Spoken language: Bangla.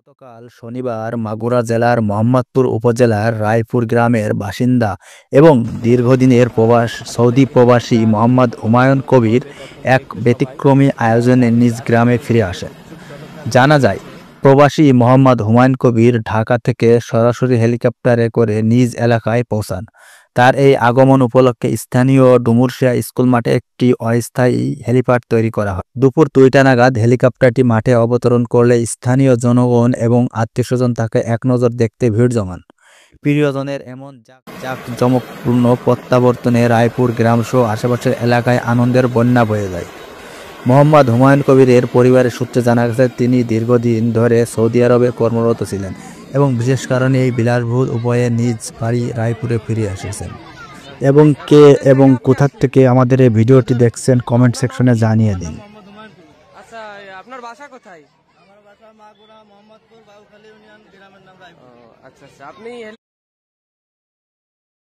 গতকাল শনিবার মাগুরা জেলার মোহাম্মদপুর উপজেলার রায়পুর গ্রামের বাসিন্দা এবং দীর্ঘদিনের সৌদি প্রবাসী মোহাম্মদ হুমায়ুন কবির এক ব্যতিক্রমী আয়োজনে নিজ গ্রামে ফিরে আসেন। জানা যায়, প্রবাসী মোহাম্মদ হুমায়ুন কবির ঢাকা থেকে সরাসরি হেলিকপ্টারে করে নিজ এলাকায় পৌঁছান। তার এই আগমন উপলক্ষে স্থানীয় ডুমুরশিয়া স্কুল মাঠে একটি অস্থায়ী হেলিপ্যাড তৈরি করা হয়। দুপুর 2টা নাগাদ হেলিকপ্টারটি মাঠে অবতরণ করলে স্থানীয় জনগণ এবং আত্মীয়স্বজন তাকে এক নজর দেখতে ভিড় জমান। প্রিয়জনের এমন জাঁকজমকপূর্ণ প্রত্যাবর্তনে রায়পুর গ্রামসহ আশেপাশের এলাকায় আনন্দের বন্যা বয়ে যায়। মোহাম্মদ হুমায়ুন কবিরের পরিবারের সূত্রে জানা গেছে, তিনি দীর্ঘদিন ধরে সৌদি আরবে কর্মরত ছিলেন এবং বিশেষ কারণে এই বিলাসবহুল উপায়ে নিজ বাড়ি রায়পুরে ফিরে এসেছেন। এবং কে এবং কোথা থেকে আমাদের এই ভিডিওটি দেখছেন কমেন্ট সেকশনে জানিয়ে দিন। আচ্ছা, আপনার বাসা কোথায়? আমার বাসা মাগুরা, মোহাম্মদপুর, বাউখালী ইউনিয়ন, গ্রামের নাম রায়পুর। আচ্ছা, আপনি